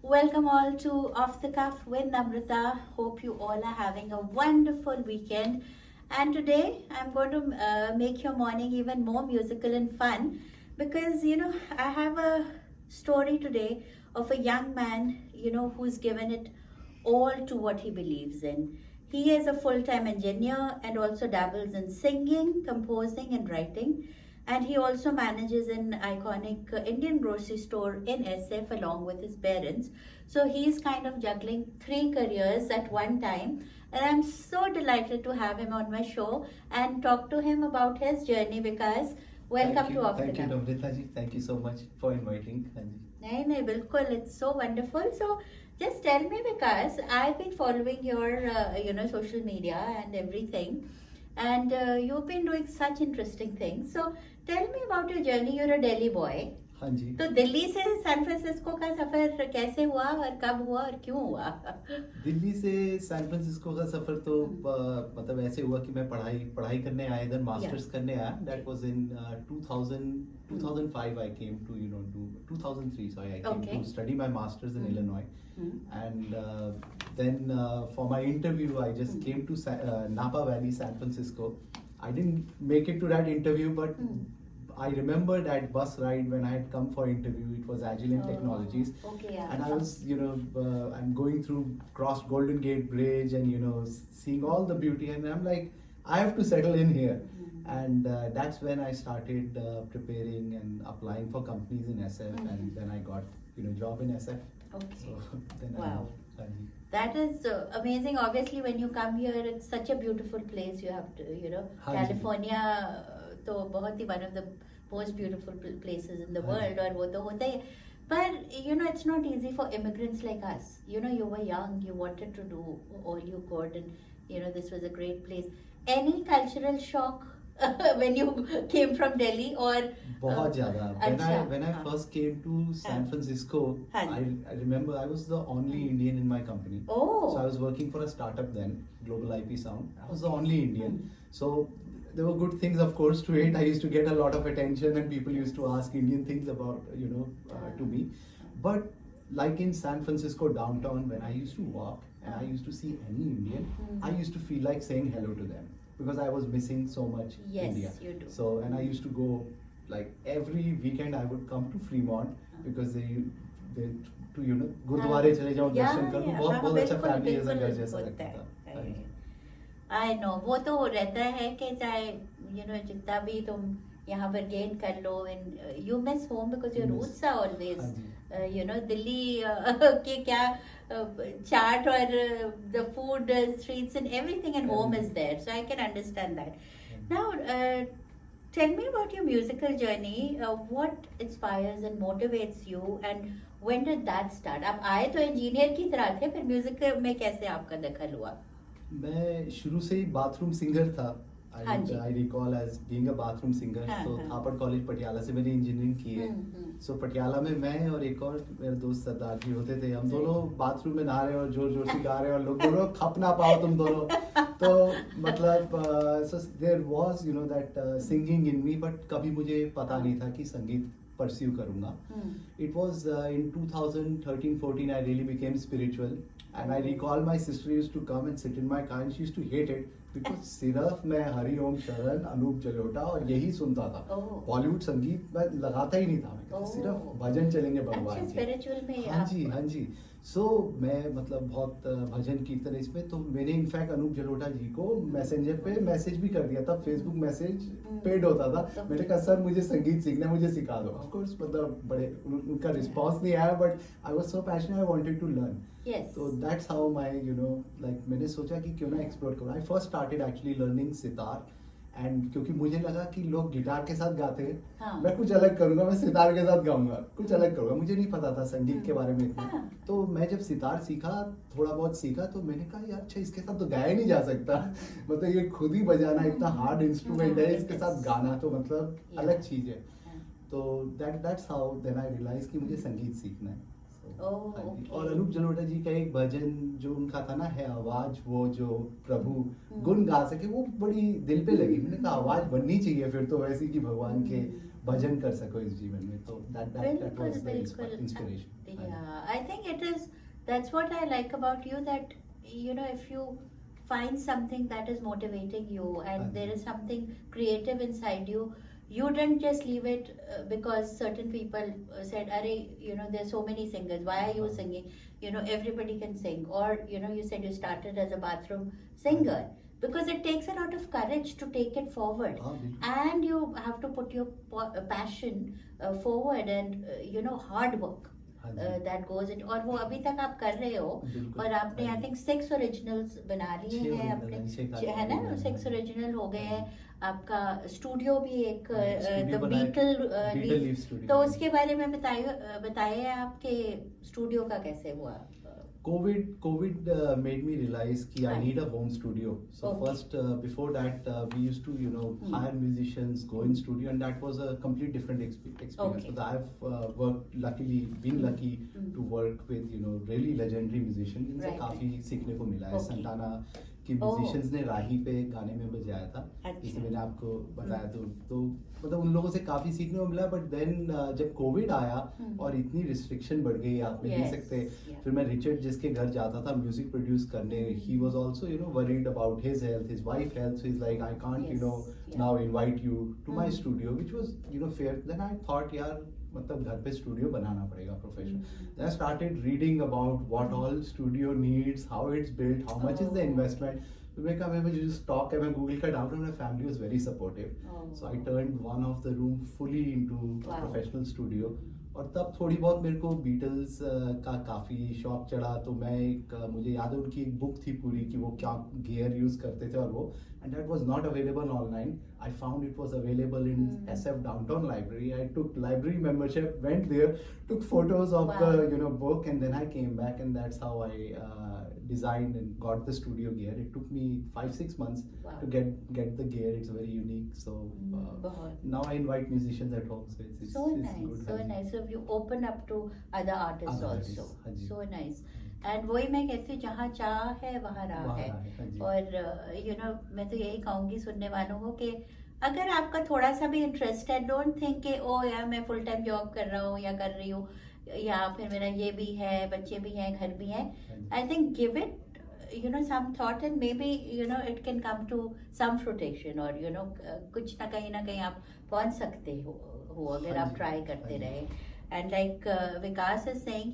Welcome all to Off the Cuff with Namrata. Hope you all are having a wonderful weekend. And today I'm going to make your morning even more musical and fun because I have a story today of a young man who's given it all to what he believes in. He is a full time engineer and also dabbles in singing, composing, and writing. And he also manages an iconic Indian grocery store in SF along with his parents. So he's kind of juggling three careers at one time. And I'm so delighted to have him on my show and talk to him about his journey because welcome to Off the Thank you, Cuff. Namrita ji. Thank you so much for inviting. हाँ जी. नहीं बिल्कुल, it's so wonderful. So just tell me, because I've been following your social media and everything, and you've been doing such interesting things. So tell me about your journey. You're a Delhi boy. हाँ जी. तो दिल्ली से San Francisco का सफर कैसे हुआ और कब हुआ और क्यों हुआ? दिल्ली से सैन फ्रांसिस्को का सफर तो मतलब ऐसे हुआ कि मैं पढ़ाई करने आया, इधर मास्टर्स करने आया. That was in 2005 I came to do 2003, sorry, I came to study my masters in Illinois. And then for my interview I just came to Napa Valley, San Francisco. I didn't make it to that interview, but I remember that bus ride when I had come for interview. It was Agilent Technologies, Okay, yeah. and I was, I'm going through cross Golden Gate Bridge and seeing all the beauty, and I'm like, I have to settle in here. And that's when I started preparing and applying for companies in SF, and then I got job in SF. Okay. So then Wow. I That is amazing. Obviously, when you come here, it's such a beautiful place. You have to, हाँ जी. California तो बहुत ही one of the most beautiful places in the हाँ world, जी. और वो तो होता ही है. But it's not easy for immigrants like us. You were young, you wanted to do all you could, and this was a great place. Any cultural shock when you came from Delhi, or बहुत ज़्यादा. अच्छा, When I हाँ. first came to San Francisco, हाँ I ji. remember I was the only Indian in my company. Oh. So I was working for a startup then, Global IP Sound. I was the only Indian. So there were good things, of course, to it. I used to get a lot of attention, and people used to ask Indian things about, to me. But like in San Francisco downtown, when I used to walk and I used to see any Indian, I used to feel like saying hello to them because I was missing so much Yes, India. you do. So, and I used to go like every weekend. I would come to Fremont because they to गुरुद्वारे चले जाओ, दर्शन करो. बहुत अच्छा family जैसा घर जैसा लगता था. हाँ जी. आई नो, वो तो रहता है कि चाहे जितना भी तुम यहाँ पर गेन कर लो, and you miss home because your roots are always Delhi के क्या चाट और the food streets and everything and home is there, so I can understand that. Now tell me about your musical journey. What inspires and motivates you, and when did that start? आप आए तो engineer की तरह थे, फिर music में कैसे आपका दखल हुआ? मैं शुरू से ही बाथरूम सिंगर था. हाँ जी. I recall as being a bathroom singer. हाँ, So हाँ. थापड़ कॉलेज पटियाला से मैंने इंजीनियरिंग की है. सो पटियाला में मैं और एक और मेरे दोस्त सरदार जी होते थे. हम दोनों बाथरूम में नहा रहे और जोर जोर से गा रहे और लोग दोनों खप ना पाओ तुम दोनों. तो मतलब there was that singing in me, but कभी मुझे पता नहीं था कि संगीत परस्यू करूंगा. It was in 2013-14 I really became spiritual, and I recall my sister used to come and sit in my car and she used to hate it because सिर्फ मैं हरिओम शरण, अनूप जलोटा और यही सुनता था. बॉलीवुड संगीत मैं लगाता ही नहीं था. मैं कहता सिर्फ भजन चलेंगे भगवान के. स्पिरिचुअल में हाँ जी, हाँ जी. सो मैं मतलब बहुत भजन कीर्तन इसमें, तो मैंने इनफैक्ट अनूप जलोटा जी को मैसेंजर पे मैसेज भी कर दिया था. फेसबुक मैसेज पेड होता था. मैंने कहा सर मुझे संगीत सीखना है, मुझे सिखा दो. ऑफ कोर्स मतलब बड़े उनका रिस्पांस नहीं आया, but I was so passionate, I wanted to learn. तो दैट्स हाउ माय लाइक मैंने सोचा कि क्यों ना एक्सप्लोर करूं. I first started actually learning sitar, and क्योंकि मुझे लगा कि लोग गिटार के साथ गाते हैं, हाँ. मैं कुछ अलग करूंगा, मैं सितार के साथ गाऊंगा, कुछ अलग करूंगा. मुझे नहीं पता था संगीत के बारे में इतना. हाँ. तो मैं जब सितार सीखा, थोड़ा बहुत सीखा, तो मैंने कहा यार अच्छा इसके साथ तो गाया नहीं जा सकता. मतलब ये खुद ही बजाना इतना हार्ड इंस्ट्रूमेंट है, इसके साथ गाना तो मतलब अलग चीज है. तो that's how then I realize कि मुझे संगीत सीखना है. और अनूप जलोटा जी का एक भजन जो उनका था ना, है आवाज वो जो प्रभु गुण गा सके, वो बड़ी दिल पे लगी. मैंने कहा आवाज बननी चाहिए फिर तो वैसी कि भगवान के भजन कर सको इस जीवन में, तो that बिल्कुल was the बिल्कुल inspiration. yeah, I think it is, that's what I like about you, that you know, if you find something that is motivating you and there is something creative inside you, you didn't just leave it because certain people said, "Arey, you know, there's so many singers, why are you singing? You know, everybody can sing." Or you know, you said you started as a bathroom singer, because it takes a lot of courage to take it forward, and you have to put your passion forward, and you know, hard work that goes in, और वो अभी तक आप कर रहे हो, और आपने आई थिंक 6 ओरिजिनल्स बना लिए हैं अपने, है ना, 6 ओरिजिनल हो गए हैं, आपका स्टूडियो भी एक द बीटल लीफ, तो उसके बारे में बताइए आपके स्टूडियो का कैसे हुआ? COVID made me realize कि I need a home studio. So first, before that, we used to, you know, hire musicians, go in studio, and that was a complete different experience. So I've been lucky to work with, you know, really legendary musicians. इनसे काफी सीखने को मिला है. संताना के musicians ने राही पे गाने में बजाया था, जिसे मैंने आपको बताया, तो मतलब उन लोगों से काफी सीखने को मिला. बट देन जब कोविड आया और इतनी रिस्ट्रिक्शन बढ़ गई, आप नहीं सकते, फिर मैं रिचर्ड जिसके घर जाता था म्यूजिक प्रोड्यूस करने, he was also, you know, worried about his health, his wife health, so is like, I can't, you know, now invite you to my studio, which was, you know, fair. Then I thought, यार, मतलब घर पे studio बनाना पड़ेगा professional. Then I started reading about what all studio needs, how it's built, how much is the investment. तो मैं कहा, मैं जो स्टॉक है, मैं गूगल का down, my family was very supportive, so I turned one of the room fully into professional studio. और तब थोड़ी बहुत मेरे को बीटल्स का काफ़ी शौक चढ़ा, तो मैं मुझे याद है उनकी एक बुक थी पूरी कि वो क्या गियर यूज़ करते थे, और वो, and that was not available online. I found it was available in SF downtown library. I took library membership, went there, took photos of the, you know, book, and then I came back, and that's how I designed and got the studio gear. It took me 5-6 months to get the gear. It's very unique. So now I invite musicians at home. So it's so it's nice, good. so nice. So you open up to other artists also. So nice. And वही मैं कहती हूँ, जहाँ चाह है वहाँ राह है. और you know, मैं तो यही कहूँगी सुनने वालों को कि अगर आपका थोड़ा सा भी इंटरेस्ट है, डोंट थिंक कि ओ यार मैं फुल टाइम जॉब कर रहा हूँ या कर रही हूँ, या फिर मेरा ये भी है, बच्चे भी हैं, घर भी हैं. I think give it, you know, some thought, and maybe, you know, it can come to some fruition, or you know, कुछ ना कहीं आप पहुंच सकते हो अगर आप ट्राई करते रहे. And like Vikas is saying,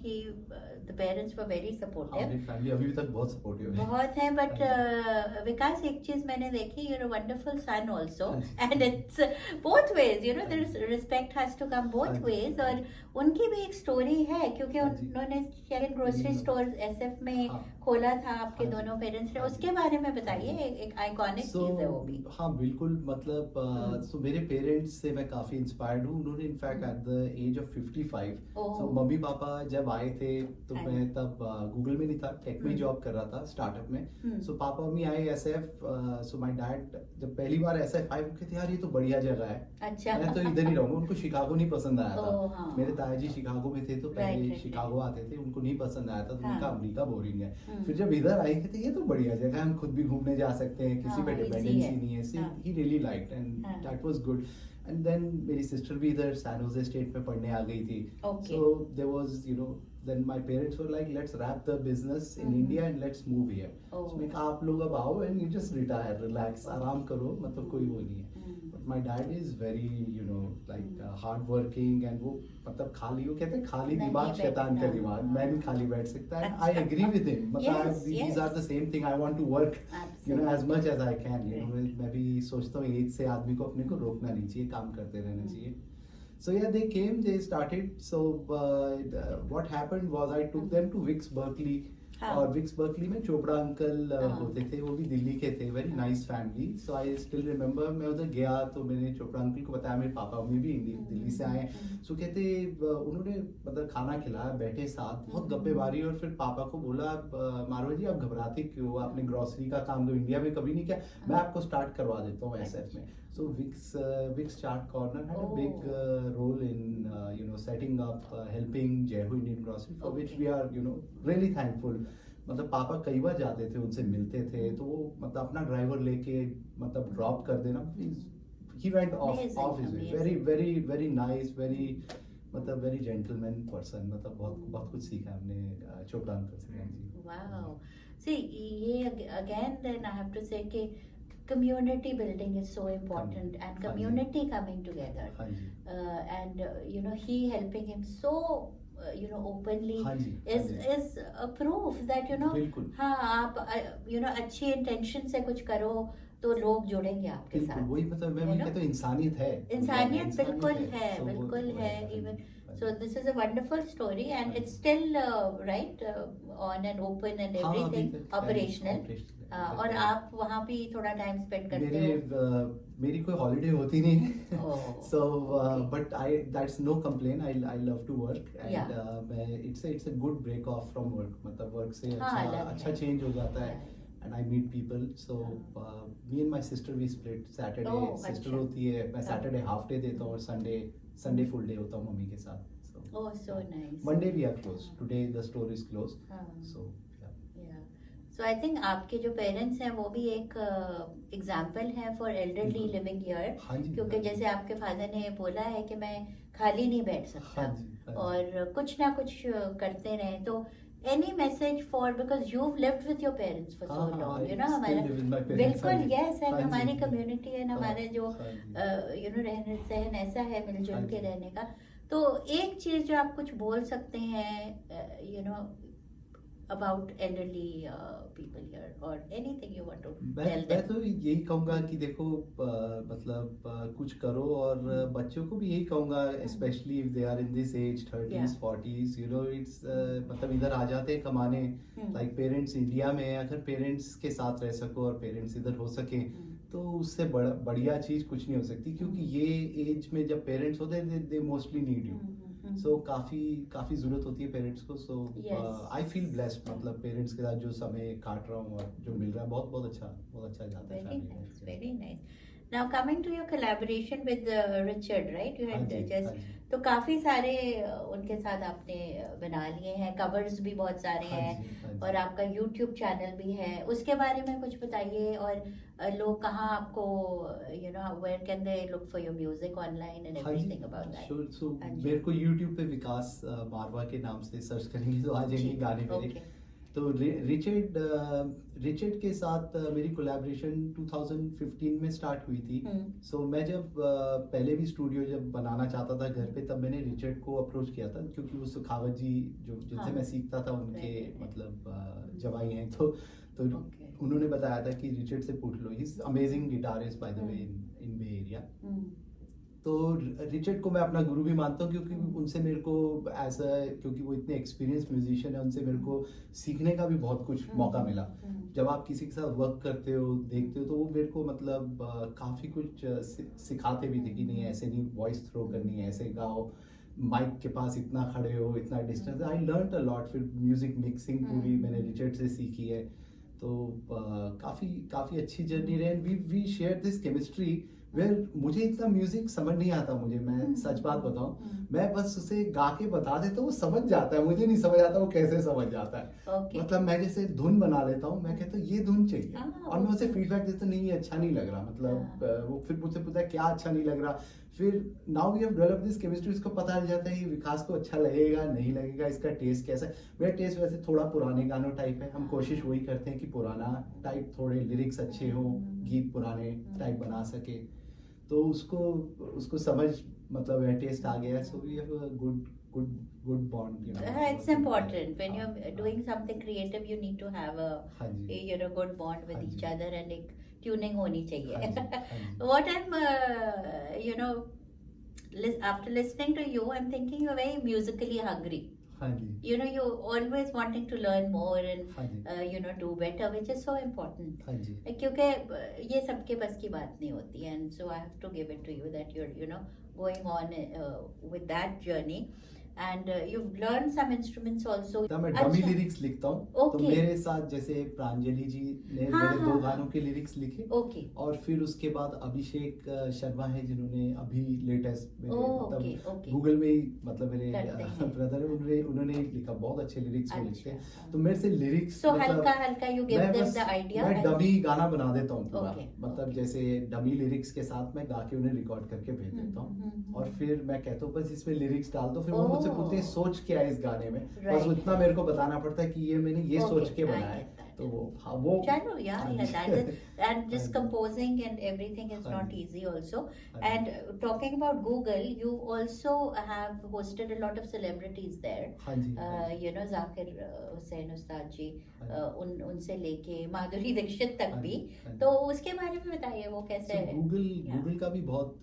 the parents were very supportive. हमारी फैमिली अभी तक बहुत सपोर्टिव है. बहुत है, but विकास, एक चीज मैंने देखी, you're a wonderful son also, and it's both ways, you know, there is respect has to come both ways. और उनकी भी एक स्टोरी है, क्योंकि उन्होंने ग्रोसरी स्टोर SF में खोला था आपके दोनों पेरेंट्स ने. उसके बारे में बताइए, एक आइकॉनिक चीज है वो भी. हाँ बिल्कुल, मतलब सो मेरे पेरेंट्स से मैं काफी इंस्पायर्ड हूँ. उन्होंने in fact at the age of 55, so mummy papa जब आए थे तो मैं तब गूगल में नहीं था, टेक में जॉब कर रहा था, स्टार्टअप में. सो पापा मम्मी आए SF, सो माय डैड जब पहली बार SF आए, वो कहते यार ये तो बढ़िया जगह है, अच्छा, मैं तो इधर ही रहूंगा. उनको शिकागो नहीं पसंद आया था. मेरे तायाजी शिकागो में थे, तो पहले शिकागो आते थे, उनको नहीं पसंद आया था, तो उनका अमेरिका बोरिंग है. फिर जब इधर आए, कहते ये तो बढ़िया जगह है, हम खुद भी घूमने जा सकते हैं, किसी पे डिपेंडेंसी नहीं है. He really liked, and that was good. And then मेरी सिस्टर भी इधर सैन होजे स्टेट में पढ़ने आ गई थी. So there was, you know, then my parents were like, let's wrap the business in India and let's move here. So मैं कहा आप लोग अब आओ and you just retire, relax, आराम करो, मतलब कोई वो नहीं है. But my dad is very, you know, like hard working, and वो मतलब खाली, वो कहते हैं खाली दिमाग शैतान का दिमाग, मैं नहीं खाली बैठ सकता. And I agree with him. मतलब these are the same thing. I want to work, you know, as much as I can. You know, मैं भी सोचता हूँ एज से आदमी को अपने को रोकना नहीं चाहिए, काम करते रहना चाहिए. So yeah, they came, they started. So what happened was I took them to Wix Berkeley. और विक्स बर्कली में चोपड़ा अंकल होते थे, वो भी दिल्ली के थे, very nice family. So I still remember, मैं उधर गया तो मैंने चोपड़ा अंकल को बताया मेरे पापा मम्मी भी दिल्ली से आए. सो कहते उन्होंने मतलब खाना खिलाया, बैठे साथ, बहुत गप्पे मारी, और फिर पापा को बोला, मारवा जी आप घबराते क्यों, आपने ग्रोसरी का काम तो इंडिया में कभी नहीं किया, मैं आपको स्टार्ट करवा देता हूँ SF में. So Wix Chart Corner had a big role in setting up, helping Jehu Indian Grocery, for which we are really thankful. मतलब पापा कई बार जाते थे, उनसे मिलते थे, तो वो मतलब अपना ड्राइवर लेके मतलब ड्रॉप कर देना, he went off Amazing, his way. amazing. Very very very nice, very मतलब very gentleman person. मतलब बहुत कुछ सीखा हमने चोपड़ा अंकल से. हाँ जी. Wow. See, ये again then I have to say कि community building is so important and community coming together. हाँ जी. And you know, he helping him so you know openly हाँ जी. is a proof that you know बिल्कुल. हाँ आप you know अच्छी intention से कुछ करो तो लोग जुड़ेंगे आपके बिल्कुल साथ. वही मतलब मैं कहता हूँ इंसानियत है. इंसानियत बिल्कुल है, So, बिल्कुल वो है. हाँ Even ji. so, this is a wonderful story and it's still right on and open and हाँ, अभी everything तक है, operational. operational. और आप वहाँ भी थोड़ा टाइम स्पेंड करते मेरे मेरी कोई हॉलीडे होती नहीं है. हो. So but that's no complaint. I love to work and Yeah. it's a good break off from work. मतलब work से हाँ, अलग अच्छा है. change हो जाता है. Right. And I meet people. So me and my sister we split. Saturday Oh, sister अच्छा. होती है. मैं Saturday half day देता हूँ और Sunday full day होता हूँ मम्मी के साथ. So Oh, so nice. Monday we are closed. Today the store is closed. हाँ. So yeah. Yeah. So I think आपके जो पेरेंट्स हैं वो भी एक एग्जाम्पल है फॉर एल्डरली बिल्कुल. Living here. हाँ जी. क्योंकि हाँ जी. जैसे आपके फादर ने बोला है कि मैं खाली नहीं बैठ सकता हाँ जी. हाँ जी. और कुछ ना कुछ करते रहें. तो any message for because you've lived with your parents for so हाँ, long, I you know still हमारा live with my parents. बिल्कुल हाँ जी. yes and हाँ जी. हमारी कम्युनिटी है हमारे जो हाँ जी. यू नो रहन सहन ऐसा है मिलजुल हाँ के जी. रहने का. तो एक चीज जो आप कुछ बोल सकते हैं you know about elderly people here or anything you want to मैं tell them. तो यही कहूँगा कि देखो मतलब कुछ करो और बच्चों को भी यही कहूँगा specially if they are in this age 30s 40s you know it's मतलब इधर आ जाते हैं कमाने. लाइक पेरेंट्स इंडिया में है, अगर पेरेंट्स के साथ रह सको और पेरेंट्स इधर हो सके तो उससे बढ़िया चीज कुछ नहीं हो सकती. क्योंकि ये एज में जब पेरेंट्स होते हैं दे मोस्टली नीड यू. सो काफी जरूरत होती है पेरेंट्स को. सो आई फील ब्लेस्ड मतलब पेरेंट्स के साथ जो समय काट रहा हूँ और जो मिल रहा है बहुत अच्छा जाता है. Very nice. Now coming to your collaboration with Richard, right? You had just तो काफी सारे उनके साथ आपने बना लिए हैं. कवर्स भी बहुत सारे हैं और आपका YouTube चैनल भी है. उसके बारे में कुछ बताइए. और लोग कहाँ आपको you know where can they look for your music online and everything about that? Sure. So मेरे को YouTube पे विकास मारवा के नाम से सर्च करेंगे तो आ जाएंगे गाने मेरे. तो रिचर्ड के साथ मेरी कोलैबोरेशन 2015 में स्टार्ट हुई थी. सो मैं जब पहले भी स्टूडियो जब बनाना चाहता था घर पे तब मैंने रिचर्ड को अप्रोच किया था क्योंकि वो सुखावत जी जो जिनसे मैं सीखता था उनके मतलब जवाई हैं. तो उन्होंने बताया था कि रिचर्ड से पूछ लो. He is amazing guitarist by the way in Bay Area. तो रिचर्ड को मैं अपना गुरु भी मानता हूँ क्योंकि उनसे मेरे को ऐसा क्योंकि वो इतने एक्सपीरियंस म्यूजिशियन है उनसे मेरे को सीखने का भी बहुत कुछ मौका मिला. जब आप किसी के साथ वर्क करते हो देखते हो तो वो मेरे को मतलब काफ़ी कुछ सिखाते भी थे कि नहीं ऐसे नहीं वॉइस थ्रो करनी है, ऐसे गाओ, माइक के पास इतना खड़े हो, इतना distance. I learn a lot. फिर म्यूजिक मिक्सिंग पूरी मैंने रिचर्ड से सीखी है. तो काफ़ी अच्छी जर्नी रही. We share this chemistry well. मुझे इतना म्यूजिक समझ नहीं आता. मैं सच बात बताऊं मैं बस उसे गा के बता देता हूँ वो समझ जाता है. मुझे नहीं समझ आता वो कैसे समझ जाता है. मतलब मैं जैसे धुन बना लेता हूँ मैं कहता हूँ ये धुन चाहिए और मैं उसे फीडबैक देता हूँ नहीं ये अच्छा नहीं लग रहा. मतलब वो फिर मुझसे पूछता है क्या अच्छा नहीं लग रहा. फिर now we have developed this chemistry. इसको पता चल जाता है कि विकास को अच्छा लगेगा नहीं लगेगा, इसका टेस्ट कैसा है. मेरा टेस्ट वैसे थोड़ा पुराने गानों टाइप है. हम कोशिश वही करते हैं कि पुराना टाइप थोड़े लिरिक्स अच्छे हो, गीत पुराने टाइप बना सके. तो उसको समझ मतलब टेस्ट आ गया. So we have a good bond, you know. It's important when you're doing something creative you need to have a good bond with each other and एक tuning होनी चाहिए. What I'm you know after listening to you I'm thinking you're very musically hungry. You know you're always wanting to learn more and you know do better, which is so important. क्योंकि ये सबके बस की बात नहीं होती. And so I have to give it to you that you're you know going on with that journey. and you've learned some instruments also. तो मैं डमी अच्छा, लिरिक्स लिखता हूँ। तो Okay. मेरे साथ जैसे प्रांजलि जी ने हाँ, मेरे हाँ, 2 हाँ। गानों के लिरिक्स लिखे, Okay. और फिर उसके बाद अभिषेक शर्मा है जिन्होंने अभी लेटेस्ट मेरे Okay, okay. गूगल में ही मतलब मेरे करते हैं। ब्रदर है, उन्होंने लिखा, बहुत अच्छे लिरिक्स वो लिखते हैं। अच्छा, तो मेरे से लिरिक्स So मतलब हल्का हल्का you give मैं them बस the idea. मैं and- डमी गाना बना देता हूँ पूरा। Okay, मतलब okay. जैसे डमी लिरिक्स के साथ मैं गा के उन्हें रिकॉर्ड करके भेज देता हूँ, और फिर मैं कहता हूँ बस इसमें लिरिक्स डाल दो। फिर वो मुझसे Oh. पूछते हैं सोच क्या है इस गाने में, बस Right. उतना मेरे को बताना पड़ता है कि ये मैंने ये Okay, सोच के I बनाया है। get that. तो वो हाँ वो Chalo, yeah, हाँ yeah, ji. that is, and just हाँ जी। composing and everything is हाँ not जी। easy also. हाँ जी। And talking about Google, you also have hosted a lot of celebrities there. हाँ जी, हाँ जी। You know, Zakir Hussain Ustad जी, हाँ जी। उनसे लेके माधुरी दीक्षित तक हाँ भी, जी, हाँ जी। तो उसके बारे में बताइए वो कैसे है? गूगल का भी बहुत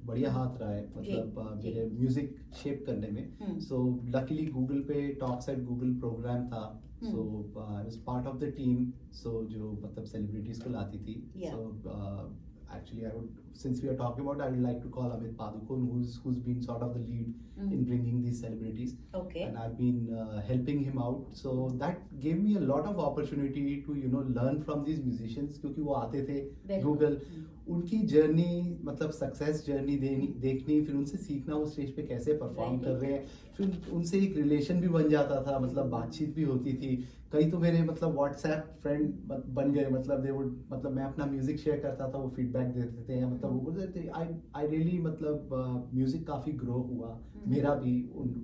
बढ़िया हाथ रहा है, मतलब जी। मेरे म्यूजिक शेप करने में। सो लकीली गूगल पे टॉक्स एट गूगल प्रोग्राम था, so I was part of the team, so जो मतलब सेलिब्रिटीज को लाती थी। Yeah. So actually I would, since we are talking about, I would like to call Amit Padukone, who's been sort of the lead in bringing these celebrities. Okay. And I've been helping him out, so that gave me a lot of opportunity to learn from these musicians, क्योंकि वो आते थे बिल्कुल। Google, उनकी journey मतलब success journey देखनी, फिर उनसे सीखना वो स्टेज पे कैसे परफॉर्म Right. कर रहे हैं, फिर उनसे एक रिलेशन भी बन जाता था, मतलब बातचीत भी होती थी। कई तो मेरे मतलब व्हाट्सएप फ्रेंड बन गए, मतलब दे वुड, मतलब मैं अपना म्यूजिक शेयर करता था, वो फीडबैक देते थे, या मतलब वो बोलते थे आई रियली, मतलब म्यूजिक काफी ग्रो हुआ मेरा भी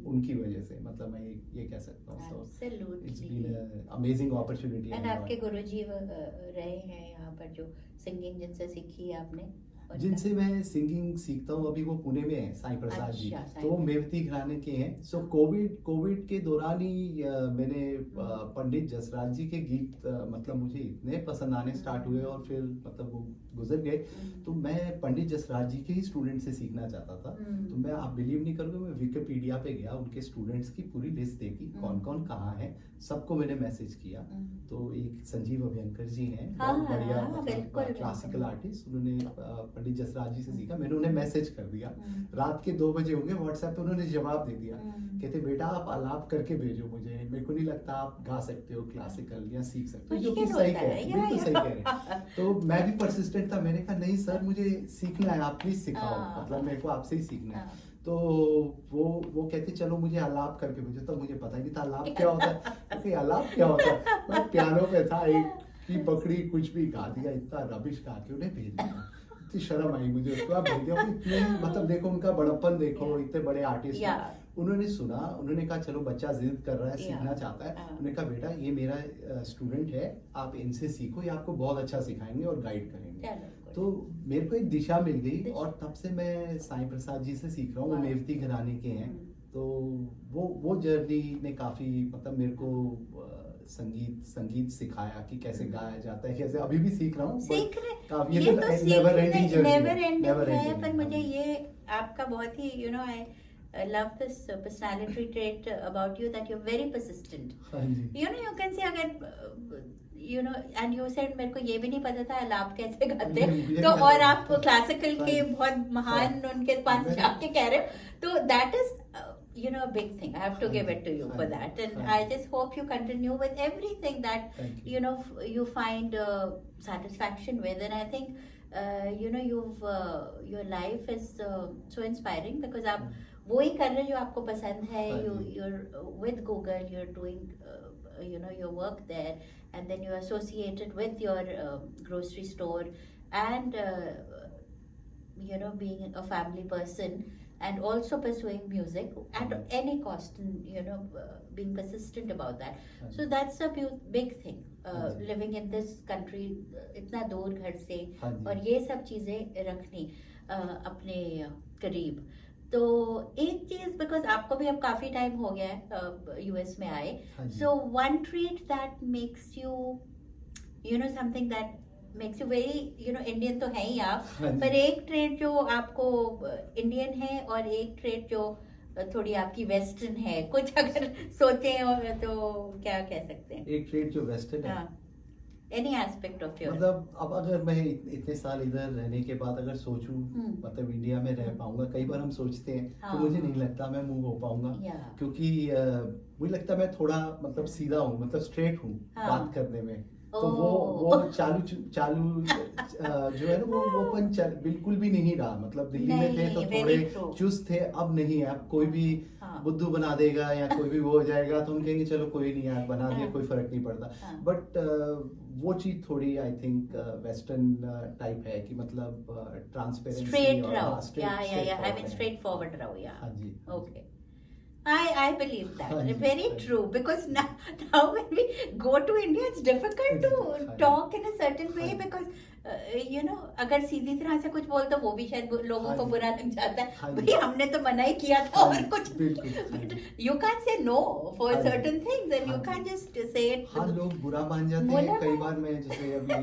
उनकी वजह से, मतलब मैं ये कह सकता हूँ। So it's Absolutely. Been amazing opportunity. And आपके गुरुजी रहे हैं यहाँ पर जो सिंगिंग जिनसे सीखी है आपने? जिनसे मैं सिंगिंग सीखता हूँ अभी वो पुणे में है, साईं प्रसाद जी, अच्छा, साईं तो वो मेवती घराने के हैं। सो कोविड के दौरान ही मैंने पंडित जसराज जी के गीत मतलब मुझे इतने पसंद आने स्टार्ट हुए, और फिर मतलब वो गुजर गए, तो मैं पंडित जसराज जी के ही स्टूडेंट से सीखना चाहता था। तो मैं, आप बिलीव नहीं करोगे, मैं विकिपीडिया पे गया, उनके स्टूडेंट्स की पूरी लिस्ट देखी, कौन कौन कहाँ है, सबको मैंने मैसेज किया। तो एक संजीव अभ्यंकर जी हैं, बहुत बढ़िया बिल्कुल, क्लासिकल आर्टिस्ट, उन्होंने पंडित जसराज जी से सीखा। मैंने उन्हें मैसेज कर दिया, रात के 2 बजे होंगे, व्हाट्सएप पे उन्होंने जवाब दे दिया, कहते बेटा आप आलाप करके भेजो मुझे, मेरे को नहीं लगता आप गा सकते हो क्लासिकल या सीख सकते हो, जो कि सही कह रहे हैं, बिल्कुल सही कह रहे हैं। तो मैं भी परसिस्टेंट था, मैंने कहा नहीं सर मुझे सीखना है, आप प्लीज सिखाओ, मतलब मेरे को आपसे ही सीखना है। तो वो कहते चलो मुझे आलाप करके भेजो, तो मुझे पता ही नहीं था आलाप क्या होता है, क्योंकि आलाप क्या होता है, मैं पियानो पे था, एक की पकड़ी कुछ भी गा दिया, इतना रबिश गा के उन्हें भेज दिया, इतनी शर्म आई मुझे उसको, आप भेज दिया, इतने मतलब देखो उनका बड़प्पन देखो, इतने बड़े आर्टिस्ट। उन्होंने सुना, उन्होंने कहा चलो बच्चा जिद कर रहा है, सीखना चाहता है, उन्होंने कहा बेटा ये मेरा स्टूडेंट है, आप इनसे सीखो, ये आपको बहुत अच्छा सिखाएंगे और गाइड करेंगे। तो मेरे को एक दिशा मिल गई, और तब से मैं साईं प्रसाद जी से सीख रहा हूँ, वो मेवती घराने के हैं। तो वो जर्नी ने काफी मतलब मेरे को संगीत सिखाया कि कैसे गाया जाता है, कैसे अभी भी सीख रहा हूँ, सीख रहे, काफी ये तो never ending journey never ending है। पर मुझे ये आपका बहुत ही I love this personality trait about you, that you're very persistent. हाँ जी। You can say अगर and you said मेरे को ये भी नहीं पता था आलाप कैसे गाते हैं, तो और आप क्लासिकल के बहुत महान उनके पास जाके कह रहे हो, तो that is a big thing. I have to give it to you for that, and I just hope you continue with everything that you find satisfaction with, and I think your life is so inspiring because आप वो ही कर रहे हो जो आपको पसंद है. You're with Google, you're doing your work there, and then you're associated with your grocery store, and being a family person, and also pursuing music at any cost, and being persistent about that. So that's a big thing. Living in this country, इतना दूर घर से, और ये सब चीजें रखनी अपने करीब. तो एक चीज, बिकॉज आपको भी अब काफी टाइम हो गया है यूएस में आए, so one treat that makes you something that makes you very Indian तो है ही आप, पर एक ट्रेड जो आपको इंडियन है और एक ट्रेड जो थोड़ी आपकी वेस्टर्न है, कुछ अगर सोचे तो क्या कह सकते हैं? एक ट्रेड जो वेस्टर्न है, any aspect of your मतलब अब अगर मैं इतने साल इधर रहने के बाद अगर सोचूं मतलब इंडिया में रह पाऊंगा, कई बार हम सोचते हैं तो हाँ। मुझे नहीं लगता मैं मूव हो पाऊंगा, Yeah. क्योंकि मुझे लगता है मैं थोड़ा मतलब सीधा हूँ, मतलब स्ट्रेट हूँ हाँ। बात करने में। तो ओह। वो चालू जो है ना वो बिल्कुल भी नहीं रहा। मतलब दिल्ली में थे तो नहीं, very थोड़े true. चुस्त थे, अब नहीं है। अब कोई भी हाँ। बुद्धू बना देगा या कोई भी वो हो जाएगा तो हम कहेंगे चलो कोई नहीं यार, बना दिया, हाँ। कोई फर्क नहीं पड़ता। हाँ। बट वो चीज थोड़ी आई थिंक वेस्टर्न टाइप है कि मतलब ट्रांसपेरेंसी straight और रहो, हाँ, I mean straight forward रहो, yeah. हाँ जी। Okay. I believe that. हाँ जी, Very हाँ जी। true. Because now when we go to India, it's difficult to हाँ जी। talk in a certain way हाँ जी। because you know, अगर सीधी तरह से कुछ बोल तो वो भी शायद लोगों हाँ को जी। बुरा लग जाता है। हाँ जी। भाई हमने तो मना ही किया था हाँ और जी, कुछ। बिल्कुल, हाँ But ji. you can't say no for हाँ जी। certain things and you हाँ can't ji. just say it. हाँ, लोग बुरा मान जाते बोला हैं। कई ना। बार मैं जैसे अभी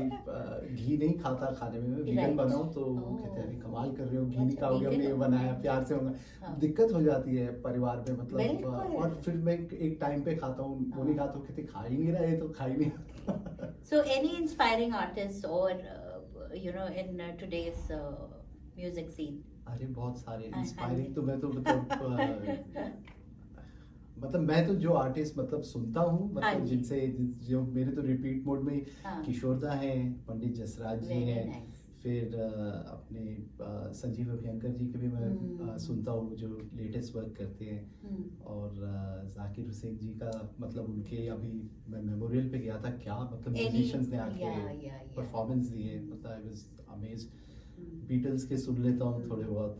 घी नहीं खाता खाने में, मैं वीगन Right. बनाऊं तो वो Oh. कहते हैं अरे कमाल कर रहे हो, घी अच्छा, नहीं खाओगे, हमने vegan ये हो। बनाया प्यार से होगा। हाँ। दिक्कत हो जाती है परिवार में, मतलब बिल्कुल। और फिर मैं एक टाइम पे खाता हूँ, वो हाँ। नहीं खाता हूँ, कहते खा ही नहीं रहा है तो खा ही नहीं रहा। So any inspiring artists or you know in today's music scene? अरे बहुत सारे हाँ, इंस्पायरिंग हाँ तो मैं तो मतलब मैं तो जो आर्टिस्ट मतलब सुनता हूँ, हाँ मतलब जी। जिनसे जो मेरे तो रिपीट मोड में हाँ। किशोरदा हैं, पंडित जसराज जी Very हैं, nice. फिर अपने संजीव अभ्यंकर जी के भी मैं सुनता हूँ जो लेटेस्ट वर्क करते हैं, और जाकिर हुसैन जी का मतलब उनके अभी मैं मेमोरियल पे गया था, क्या मतलब म्यूजिशियंस ने आके परफॉर्मेंस दिए, मतलब आई वाज अमेज्ड। बीटल्स के सुन लेता हूँ थोड़े बहुत,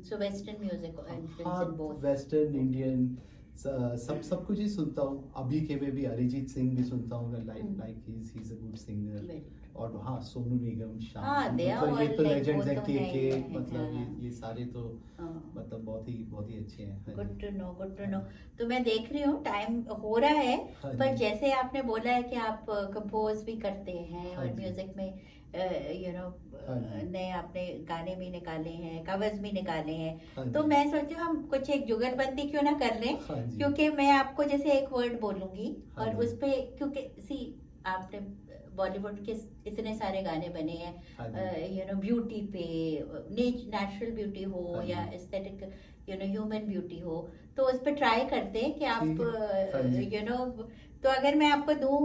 So Western music influence हाँ, in both. वेस्टर्न इंडियन सब कुछ ही सुनता हूँ। अभी के में भी अरिजीत सिंह भी सुनता हूँ, like he is a good singer. Very true. और हाँ, सोनू निगम, शान, हाँ, they are मतलब ये all तो like लेजेंड्स वो हैं, तो हैं के ही हैं, मतलब हाँ। ये सारे तो हाँ। मतलब बहुत ही अच्छे हैं। हाँ गुड जी। To know, good to know. तो मैं देख रही हूँ टाइम हो रहा है, हाँ पर जी। जैसे आपने बोला है कि आप कंपोज भी करते हैं हाँ और जी। म्यूजिक में यू नो हाँ जी। नए आपने गाने भी निकाले हैं, कवर्स भी निकाले हैं, हाँ तो जी। मैं सोची हम कुछ एक जुगलबंदी क्यों ना कर लें, हाँ जी। क्योंकि मैं आपको जैसे एक वर्ड बोलूंगी हाँ और जी। उस पे, क्योंकि सी आपने बॉलीवुड के इतने सारे गाने बने हैं, हाँ जी। यू नो ब्यूटी पे, नेचुरल ब्यूटी हो हाँ या जी। Aesthetic you know human beauty हो, तो उस पर ट्राई करते हैं कि आप ठीक है। हाँ जी। यू नो, तो अगर मैं आपको दूं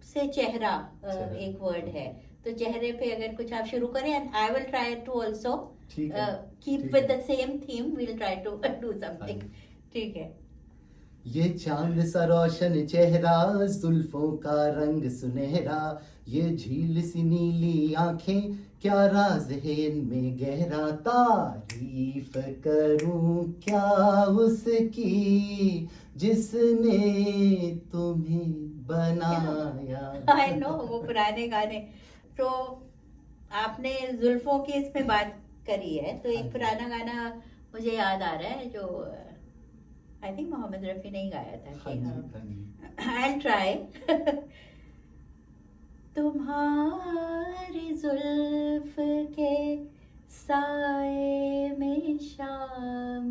से चेहरा चेहरा। एक वर्ड है, तो चेहरे पे अगर कुछ आप शुरू करें, and I will try to also ठीक है। कीप ठीक विद है। The same theme, will try to do something. हाँ ठीक है। ये चांद सा रोशन चेहरा, जुल्फों का रंग सुनहरा, ये झील सी नीली आंखें, क्या राज है इनमें गहरा, तारीफ करूं क्या उसकी जिसने तुम्हें बनाया। आई नो, वो पुराने गाने। तो आपने जुल्फों की इसमें बात करी है, तो हाँ एक जी। पुराना गाना मुझे याद आ रहा है जो आई थिंक मोहम्मद रफी ने ही गाया था। हाँ जी, हाँ जी। I'll try. तुम्हारी जुल्फ के साए में शाम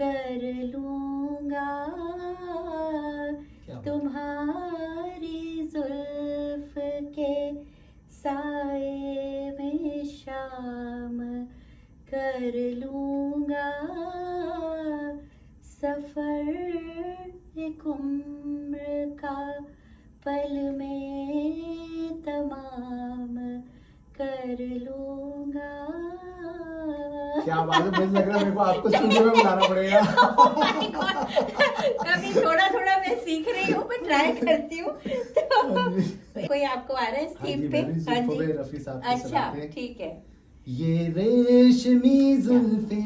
कर लूंगा, क्या बात। तुम्हारी जुल्फ के साए में शाम कर लूंगा, सफर एक उम्र का पल में तमाम कर लूंगा। क्या बात है, मुझे लग रहा है मेरे को आपको स्टूडियो में बुलाना पड़ेगा। Oh my God! कभी थोड़ा थोड़ा मैं सीख रही हूँ, मैं ट्राई करती हूँ। तो कोई आपको आ रहा है इस हाँ जी, थीम पे? मैं भी हाँ जुल्फों जी। पे रफी साहब को अच्छा, सुनाते हैं। ठीक है। ये रेशमी जुल्फे,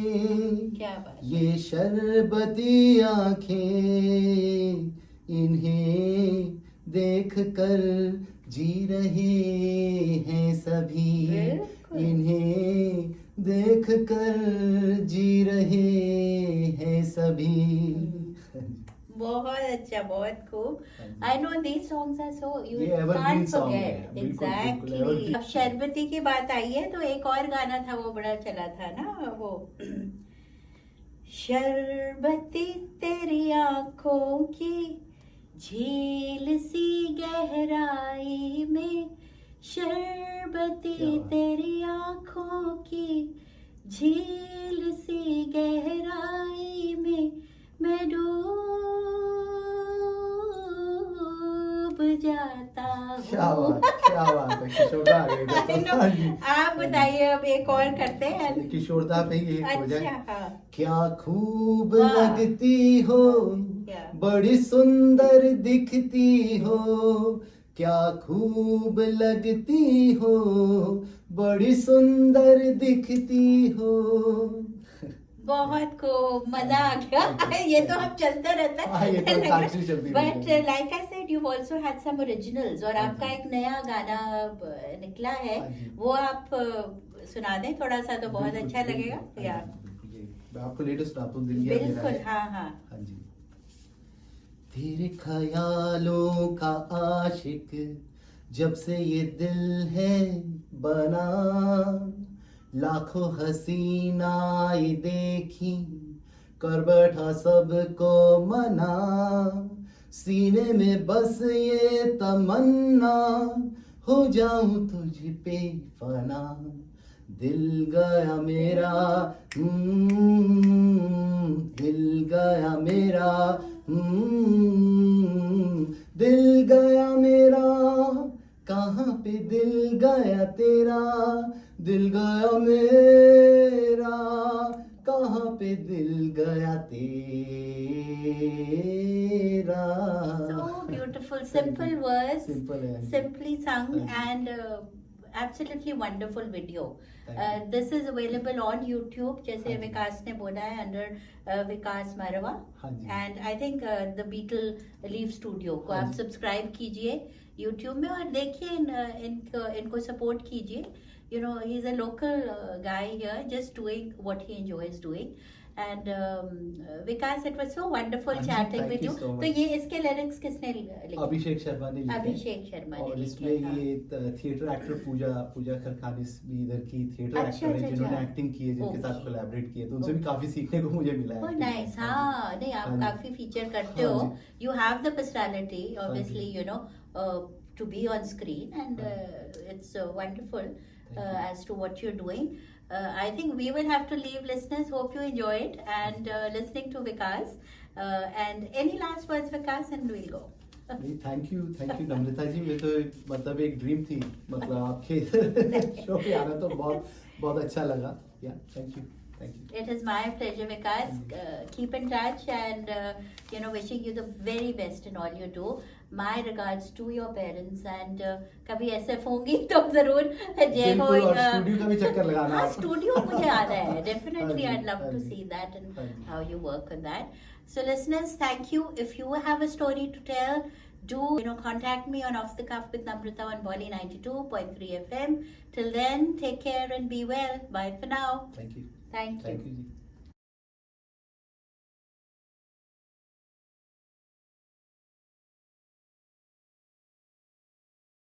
क्या बात है। ये शरबती आंखें, इन्हें देख कर जी रहे हैं सभी, बिल्कुल। इन्हें देख कर जी रहे हैं सभी। बहुत अच्छा, बहुत खूब। हाँ जी। I know these songs are so you ये evergreen कांट song फॉरगेट। है, बिल्कुल, बिल्कुल, एग्जैक्टली। evergreen अब शरबती की बात आई है तो एक और गाना था, वो बड़ा चला था ना, वो शरबती तेरी आंखों की झील सी गहराई में शरबती क्या बात। तेरी आंखों की झील सी गहराई में मैं डूब जाता क्या हूँ। बात है, किशोरदा आ गई I know. हाँ जी। आप बताइए, अब एक और करते हैं। किशोरदा पे ही एक हो जाए। अच्छा, हाँ। क्या खूब वाह। लगती हो, क्या? बड़ी सुंदर दिखती हो, क्या खूब लगती हो, बड़ी सुंदर दिखती हो। बहुत को मजा आ गया। ये तो हम चलते रहता हाँ, ये तो अंताक्षरी चलती बट रहती है। Like I said you also had some originals, और हाँ आपका जी। एक नया गाना निकला है, हाँ जी। वो आप सुना दें थोड़ा सा तो बहुत बिल्कुल, अच्छा बिल्कुल। लगेगा। हाँ या जी, बिल्कुल, ये मैं आपको लेटेस्ट सुनाता हूँ, दिल गया मेरा बिल्कुल, है। हाँ हाँ। हाँ जी। तेरे ख्यालों का आशिक जब से ये दिल है बना, लाखों हसीनाई देखी कर बैठा सबको मना, सीने में बस ये तमन्ना हो जाऊं तुझ पे फना, दिल गया मेरा दिल गया मेरा दिल गया मेरा, कहाँ पे दिल गया तेरा, दिल गया मेरा, कहाँ पे दिल गया तेरा। So beautiful, simple words, Simple है। simply sung, हाँ and absolutely wonderful video. Thank you. This is available on YouTube, जैसे हाँ जी। विकास ने बोला है, under विकास मारवा, हाँ जी। and I think the Beetle Leaf Studio को हाँ आप जी। सब्सक्राइब कीजिए YouTube में, और देखिए इनको सपोर्ट कीजिए. You know, he's a local guy here, just doing what he enjoys doing. And Vikas, it was so wonderful हाँ जी, chatting thank with you you. so तो much. ये इसके लिरिक्स किसने लिखे? अभिषेक शर्मा ने लिखे। अभिषेक शर्मा ने और लिखे, इसमें हाँ। ये थिएटर एक्टर पूजा खरखानिस भी इधर की थिएटर अच्छा, एक्टर है अच्छा, जिन्होंने अच्छा। एक्टिंग की है, जिनके साथ Okay. कोलैबोरेट किए, तो उनसे भी Okay. काफी सीखने को मुझे मिला है। Oh, acting nice. में। हाँ, नहीं, हाँ आप जी। काफी फीचर करते हाँ हो. जी। You have the personality, हाँ obviously, ji. you know, to be on screen, and हाँ। it's wonderful Thank you. as to what you're doing. I think we will have to leave, listeners. Hope you enjoyed and listening to Vikas. And any last words, Vikas, and we'll go. नहीं, thank you नम्रता जी, मैं तो मतलब एक dream थी, मतलब आपके show पे आना, तो बहुत अच्छा लगा। या thank you. It is my pleasure, Vikas. Keep in touch, and you know, wishing you the very best in all you do. My regards to your parents, and कभी ऐसे होंगी तो जरूर जय हो. बिल्कुल, और स्टूडियो का भी चक्कर लगाना हाँ, आप। स्टूडियो मुझे आता है. Definitely, हाँ जी, I'd love हाँ to ji. see that and हाँ जी। how you work on that. So, listeners, thank you. If you have a story to tell, do contact me on Off the Cuff with Namrata on Bolly 92.3 FM. Till then, take care and be well. Bye for now. Thank you Thank you. Ji.